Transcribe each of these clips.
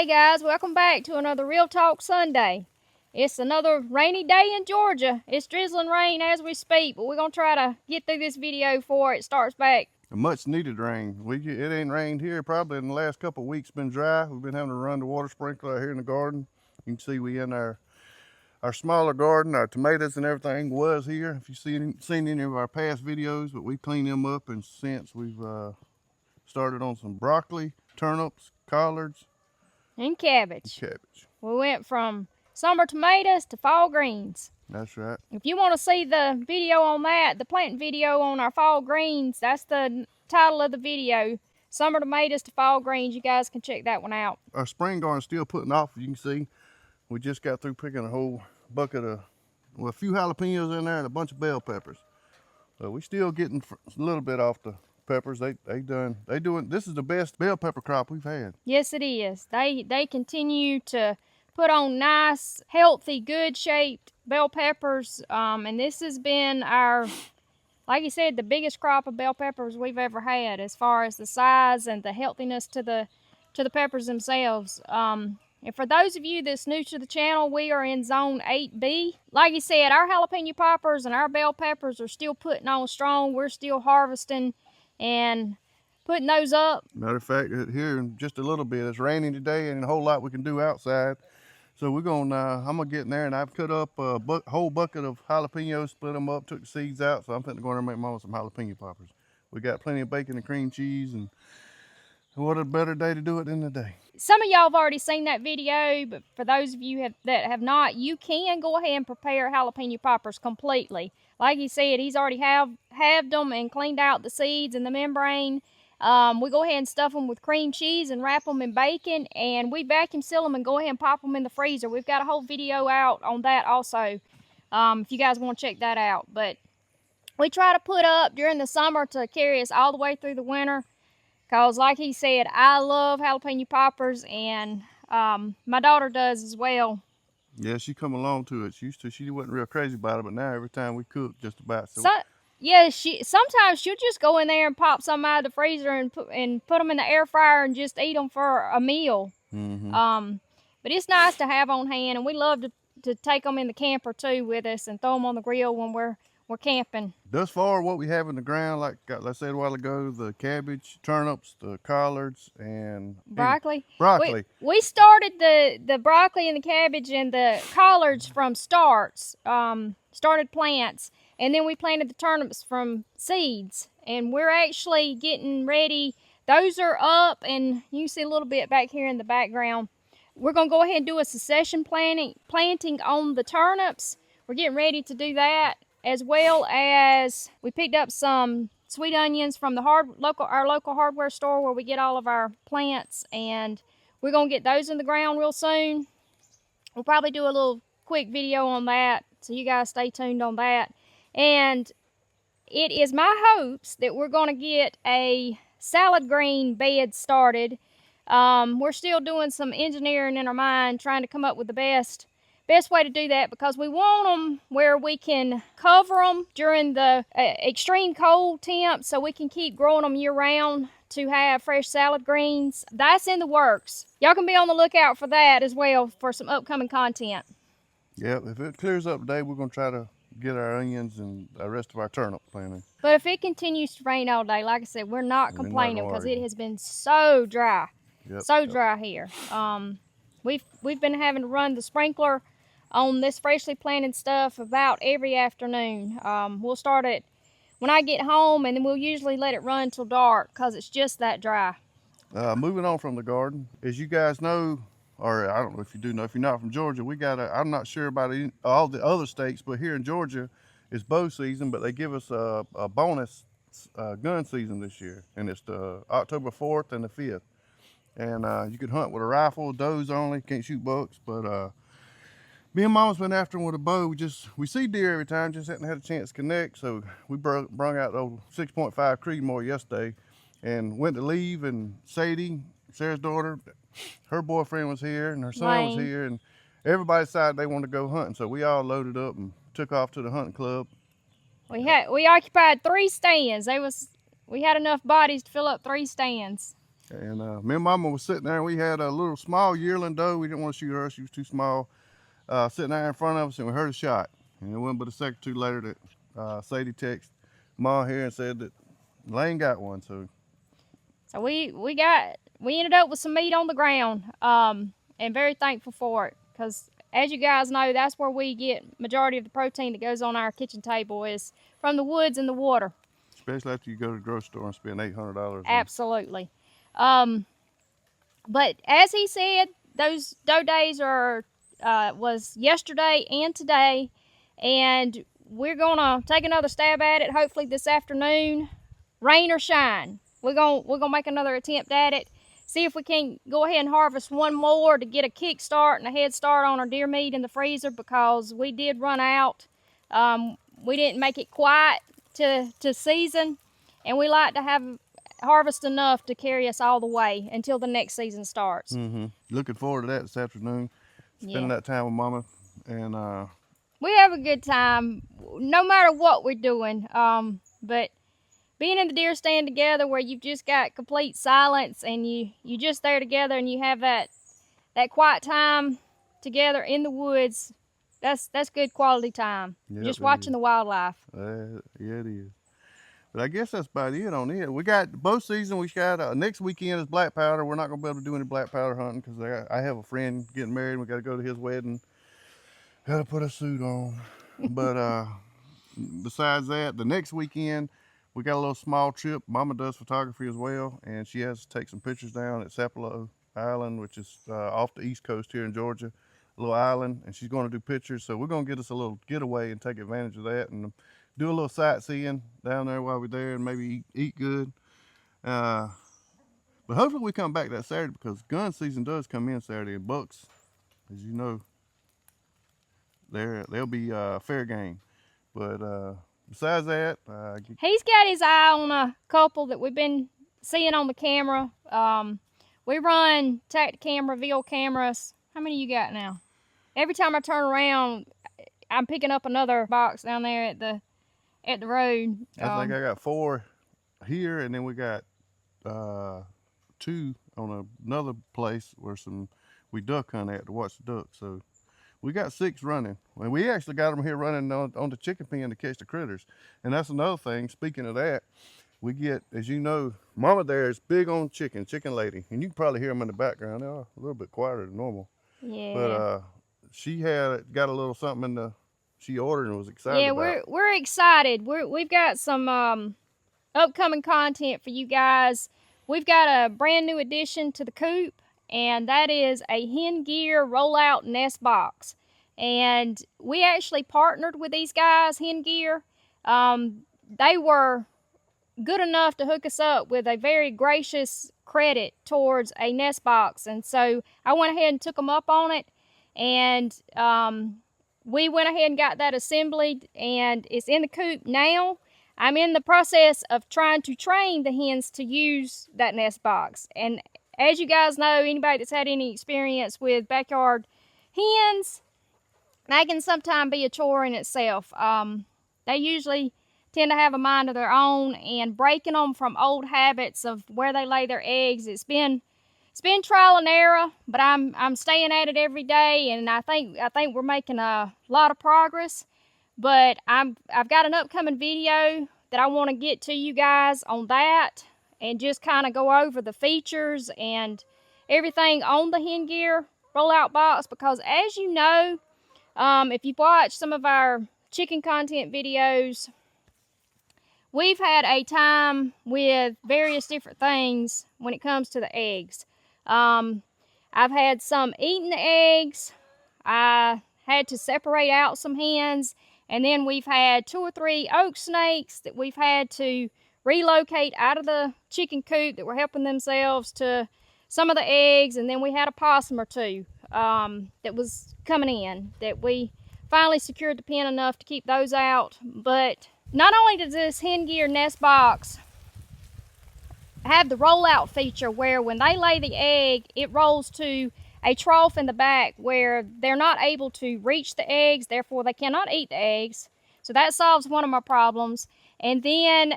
Hey guys, welcome back to another Real Talk Sunday. It's another rainy day in Georgia. It's drizzling rain as we speak, but we're going to try to get through this video before it starts back. A much needed rain. It ain't rained here probably in the last couple of weeks. Been dry. We've been having to run the water sprinkler out here in the garden. You can see we in our smaller garden. Our tomatoes and everything was here. If you've seen any of our past videos, but we cleaned them up, and since we've started on some broccoli, turnips, collards, And cabbage. We went from summer tomatoes to fall greens. That's right. If you want to see the video on that, the planting video on our fall greens, that's the title of the video. Summer tomatoes to fall greens. You guys can check that one out. Our spring garden's still putting off. You can see we just got through picking a whole bucket of, well, a few jalapenos in there and a bunch of bell peppers. So we still getting a little bit off the peppers. They doing. This is the best bell pepper crop we've had. Yes, it is. They continue to put on nice, healthy, good shaped bell peppers. And this has been our, like you said, the biggest crop of bell peppers we've ever had as far as the size and the healthiness to the peppers themselves. And for those of you that's new to the channel, we are in zone 8B. Like you said, our jalapeno poppers and our bell peppers are still putting on strong. We're still harvesting and putting those up. Matter of fact, here in just a little bit, it's raining today and a whole lot we can do outside. So we're gonna, I'm gonna get in there, and I've cut up a whole bucket of jalapenos, split them up, took the seeds out. So I'm finna go in there and make Mama some jalapeno poppers. We got plenty of bacon and cream cheese, and what a better day to do it than today. Some of y'all have already seen that video, but for those of you that have not, you can go ahead and prepare jalapeno poppers completely. Like he said, he's already halved them and cleaned out the seeds and the membrane. We go ahead and stuff them with cream cheese and wrap them in bacon, and we vacuum seal them and go ahead and pop them in the freezer. We've got a whole video out on that also, if you guys want to check that out. But we try to put up during the summer to carry us all the way through the winter, because like he said, I love jalapeno poppers, and my daughter does as well. Yeah, she come along to it. She wasn't real crazy about it, but now every time we cook, just about. Yeah, sometimes she'll just go in there and pop some out of the freezer and put them in the air fryer and just eat them for a meal. Mm-hmm. But it's nice to have on hand, and we love to take them in the camper too with us and throw them on the grill when we're camping. Thus far, what we have in the ground, like I said a while ago, the cabbage, turnips, the collards, and broccoli. We started the broccoli and the cabbage and the collards from started plants, and then we planted the turnips from seeds. And we're actually getting ready. Those are up, and you can see a little bit back here in the background. We're going to go ahead and do a succession planting on the turnips. We're getting ready to do that, as well as we picked up some sweet onions from the our local hardware store where we get all of our plants, and we're going to get those in the ground real soon. We'll probably do a little quick video on that, so you guys stay tuned on that. And it is my hopes that we're going to get a salad green bed started. We're still doing some engineering in our mind, trying to come up with the best way to do that, because we want them where we can cover them during the extreme cold temps, so we can keep growing them year round to have fresh salad greens. That's in the works. Y'all can be on the lookout for that as well, for some upcoming content. Yeah, if it clears up today, we're going to try to get our onions and the rest of our turnip planting. But if it continues to rain all day, like I said, we're not complaining, because it has been so dry. Dry here. We've been having to run the sprinkler on this freshly planted stuff about every afternoon. We'll start it when I get home, and then we'll usually let it run till dark, because it's just that dry. Moving on from the garden, as you guys know, or I don't know if you do know, if you're not from Georgia, we got I'm not sure about all the other states, but here in Georgia it's bow season, but they give us a bonus gun season this year, and it's the October 4th and the 5th. And you can hunt with a rifle, does only, can't shoot bucks, but me and Mama's been after them with a bow. We see deer every time, just hadn't had a chance to connect. So we brung out the old 6.5 Creedmoor yesterday and went to leave, and Sadey, Sarah's daughter, her boyfriend was here and her son was here, and everybody decided they wanted to go hunting. So we all loaded up and took off to the hunting club. We occupied 3 stands. We had enough bodies to fill up 3 stands. And me and Mama was sitting there, and we had a little small yearling doe. We didn't want to shoot her; she was too small. Sitting there in front of us, and we heard a shot. And it wasn't but a second or two later that Sadie texted Ma here and said that Lane got one. So we ended up with some meat on the ground, and very thankful for it, because as you guys know, that's where we get majority of the protein that goes on our kitchen table is from the woods and the water. Especially after you go to the grocery store and spend $800. Absolutely. But as he said, those doe days was yesterday and today, and we're gonna take another stab at it. Hopefully this afternoon, rain or shine. We're gonna make another attempt at it. See if we can go ahead and harvest one more to get a kickstart and a head start on our deer meat in the freezer, because we did run out. We didn't make it quite to season, and we like to have harvest enough to carry us all the way until the next season starts. Looking forward to that this afternoon. Spending that time with Mama, and we have a good time no matter what we're doing. But being in the deer stand together where you've just got complete silence and you just there together and you have that quiet time together in the woods, that's good quality time. Yep, just watching the wildlife. Yeah, it is. But I guess that's about it on it. We got bow season. We got next weekend is black powder. We're not gonna be able to do any black powder hunting because I have a friend getting married. We got to go to his wedding. Got to put a suit on. But besides that, the next weekend we got a little small trip. Mama does photography as well, and she has to take some pictures down at Sapelo Island, which is off the east coast here in Georgia, a little island, and she's going to do pictures. So we're going to get us a little getaway and take advantage of that and do a little sightseeing down there while we're there and maybe eat good. But hopefully we come back that Saturday because gun season does come in Saturday, and bucks, as you know, they'll be fair game. But besides that, he's got his eye on a couple that we've been seeing on the camera. We run Tacticam cameras. How many you got now? Every time I turn around, I'm picking up another box down there at the road. I think I got 4 here, and then we got 2 on another place where we duck hunt at to watch the ducks. So we got 6 running. And we actually got them here running on the chicken pen to catch the critters. And that's another thing. Speaking of that, we get, as you know, Mama there is big on chicken lady. And you can probably hear them in the background. They're a little bit quieter than normal. Yeah. But she got a little something she ordered and was excited about. Yeah, we're excited. We've got some upcoming content for you guys. We've got a brand new addition to the coop, and that is a hen gear rollout nest box. And we actually partnered with these guys, Hen Gear. They were good enough to hook us up with a very gracious credit towards a nest box, and so I went ahead and took them up on it, and we went ahead and got that assembled, and it's in the coop now. I'm in the process of trying to train the hens to use that nest box. And as you guys know, anybody that's had any experience with backyard hens, that can sometimes be a chore in itself. They usually tend to have a mind of their own, and breaking them from old habits of where they lay their eggs, it's been trial and error, but I'm staying at it every day, and I think we're making a lot of progress. But I've got an upcoming video that I want to get to you guys on that, and just kind of go over the features and everything on the Hen Gear rollout box, because as you know, if you've watched some of our chicken content videos, we've had a time with various different things when it comes to the eggs. I've had some eating the eggs. I had to separate out some hens, and then we've had 2 or 3 oak snakes that we've had to relocate out of the chicken coop that were helping themselves to some of the eggs, and then we had a possum or 2 that was coming in that we finally secured the pen enough to keep those out. But not only does this Hen Gear nest box have the rollout feature where when they lay the egg, it rolls to a trough in the back where they're not able to reach the eggs, therefore they cannot eat the eggs. So that solves one of my problems. And then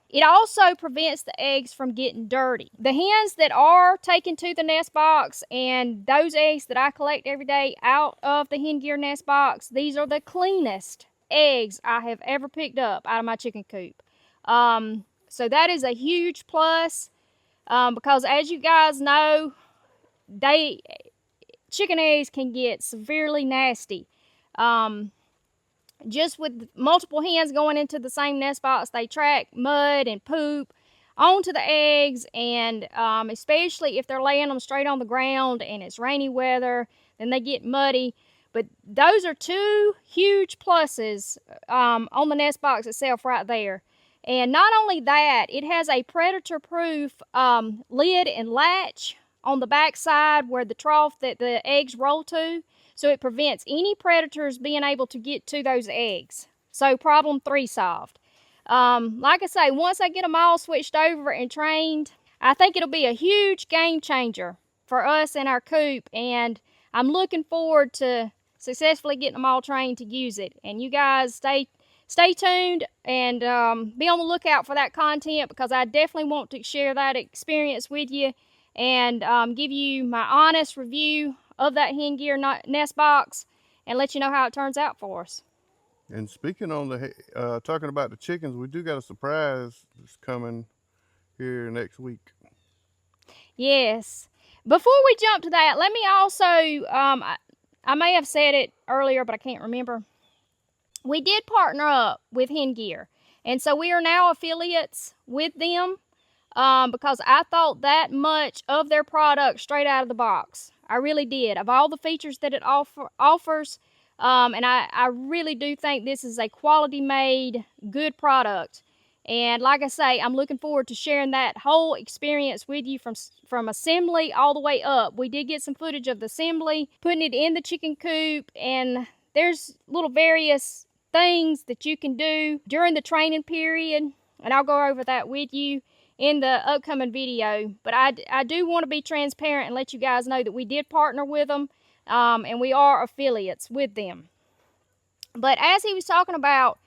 It also prevents the eggs from getting dirty. The hens that are taken to the nest box and those eggs that I collect every day out of the hen gear nest box, these are the cleanest eggs I have ever picked up out of my chicken coop. So that is a huge plus because as you guys know, chicken eggs can get severely nasty. Just with multiple hens going into the same nest box, they track mud and poop onto the eggs, and especially if they're laying them straight on the ground and it's rainy weather, then they get muddy. But those are two huge pluses on the nest box itself right there. And not only that, it has a predator-proof lid and latch on the back side where the trough that the eggs roll to. So it prevents any predators being able to get to those eggs. So problem 3 solved. Like I say, once I get them all switched over and trained, I think it'll be a huge game changer for us in our coop. And I'm looking forward to successfully getting them all trained to use it. And you guys stay tuned and be on the lookout for that content, because I definitely want to share that experience with you and give you my honest review of that hen gear nest box and let you know how it turns out for us. And speaking on the talking about the chickens, we do got a surprise that's coming here next week. Yes. Before we jump to that, let me also I may have said it earlier, but I can't remember. We did partner up with Hen Gear, and so we are now affiliates with them because I thought that much of their product straight out of the box. I really did. Of all the features that it offers, and I really do think this is a quality-made, good product. And like I say, I'm looking forward to sharing that whole experience with you from assembly all the way up. We did get some footage of the assembly, putting it in the chicken coop, and there's little various things that you can do during the training period, and I'll go over that with you in the upcoming video. But I do want to be transparent and let you guys know that we did partner with them, and we are affiliates with them. But as he was talking about,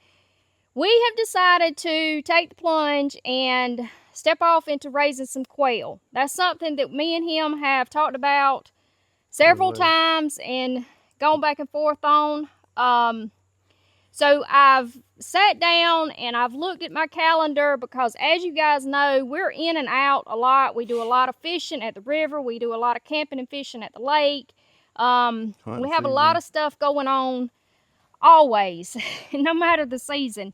we have decided to take the plunge and step off into raising some quail. That's something that me and him have talked about several times and gone back and forth on. So I've sat down and I've looked at my calendar because, as you guys know, we're in and out a lot. We do a lot of fishing at the river. We do a lot of camping and fishing at the lake. We have a lot of stuff going on always, no matter the season.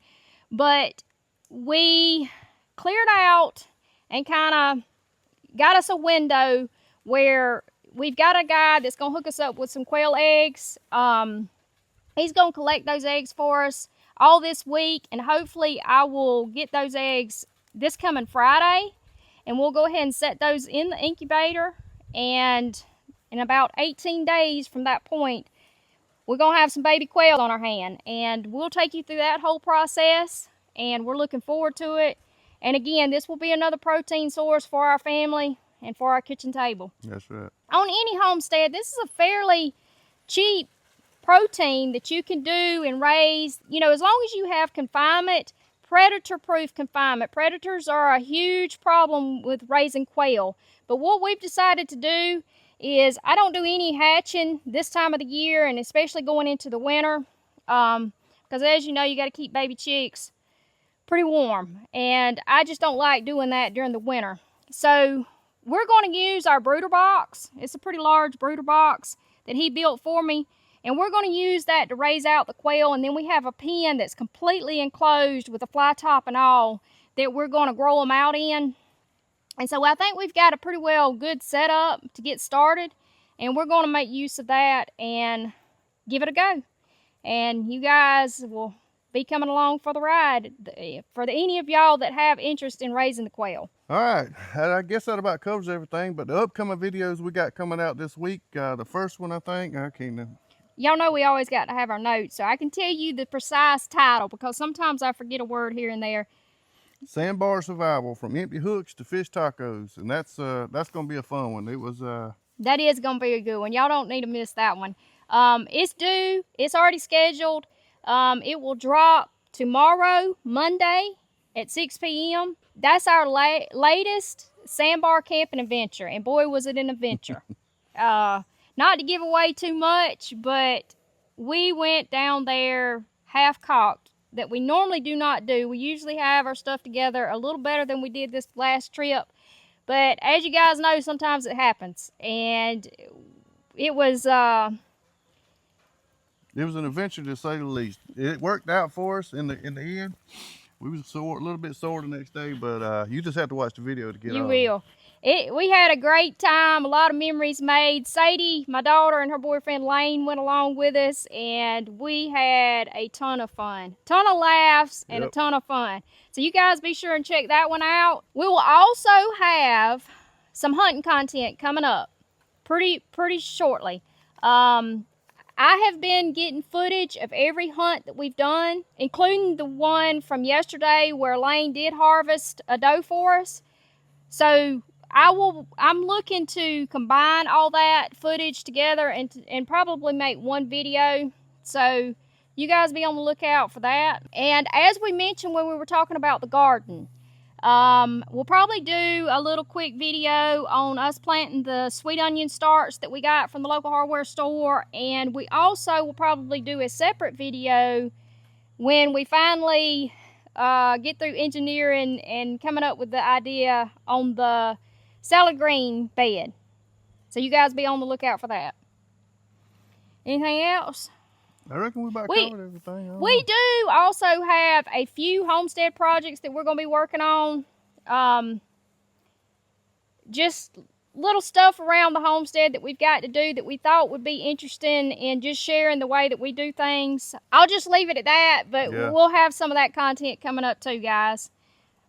But we cleared out and kind of got us a window where we've got a guy that's going to hook us up with some quail eggs. He's going to collect those eggs for us all this week, and hopefully I will get those eggs this coming Friday, and we'll go ahead and set those in the incubator, and in about 18 days from that point, we're going to have some baby quail on our hand, and we'll take you through that whole process, and we're looking forward to it. And again, this will be another protein source for our family and for our kitchen table. That's right. On any homestead, this is a fairly cheap protein that you can do and raise, you know, as long as you have confinement, predator-proof confinement. Predators are a huge problem with raising quail. But what we've decided to do is I don't do any hatching this time of the year, and especially going into the winter, because as you know, you got to keep baby chicks pretty warm, and I just don't like doing that during the winter. So we're going to use our brooder box. It's a pretty large brooder box that he built for me, and we're going to use that to raise out the quail. And then we have a pen that's completely enclosed with a fly top and all that we're going to grow them out in. And so I think we've got a pretty good setup to get started, and we're going to make use of that and give it a go. And you guys will be coming along for the ride for any of y'all that have interest in raising the quail. All right, I guess that about covers everything. But the upcoming videos we got coming out this week, the first one I think, I can't. Y'all know we always got to have our notes, so I can tell you the precise title because sometimes I forget a word here and there. Sandbar Survival, from empty hooks to fish tacos, and that's gonna be a fun one. It was that is gonna be a good one. Y'all don't need to miss that one. It's due. It's already scheduled. It will drop tomorrow, Monday, at 6 p.m. That's our latest sandbar camping adventure, and boy, was it an adventure. Not to give away too much, but we went down there half-cocked that we normally do not do. We usually have our stuff together a little better than we did this last trip, but as you guys know, sometimes it happens, and it was an adventure to say the least. It worked out for us in the end. We was sore, a little bit sore the next day, but you just have to watch the video to get You all will. We had a great time, a lot of memories made. Sadie, my daughter, and her boyfriend Lane went along with us, and we had a ton of fun. Ton of laughs and a ton of fun. So you guys be sure and check that one out. We will also have some hunting content coming up pretty shortly. I have been getting footage of every hunt that we've done, including the one from yesterday where Lane did harvest a doe for us. So I'm looking to combine all that footage together and probably make one video. So you guys be on the lookout for that. And as we mentioned when we were talking about the garden, we'll probably do a little quick video on us planting the sweet onion starts that we got from the local hardware store, and we also will probably do a separate video when we finally get through engineering and coming up with the idea on the salad green bed. So you guys be on the lookout for that. Anything else? I reckon we about covered everything. We do also have a few homestead projects that we're going to be working on. Just little stuff around the homestead that we've got to do that we thought would be interesting in just sharing the way that we do things. I'll just leave it at that, but we'll have some of that content coming up too, guys.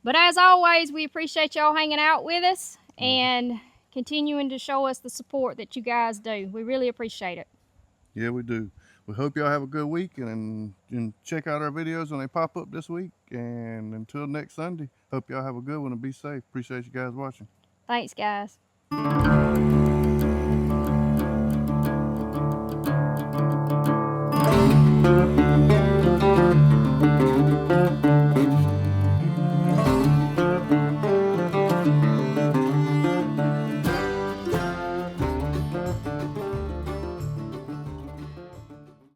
But as always, we appreciate y'all hanging out with us and continuing to show us the support that you guys do. We really appreciate it. Yeah, we do. We hope y'all have a good week and check out our videos when they pop up this week. And until next Sunday, hope y'all have a good one and be safe. Appreciate you guys watching. Thanks, guys.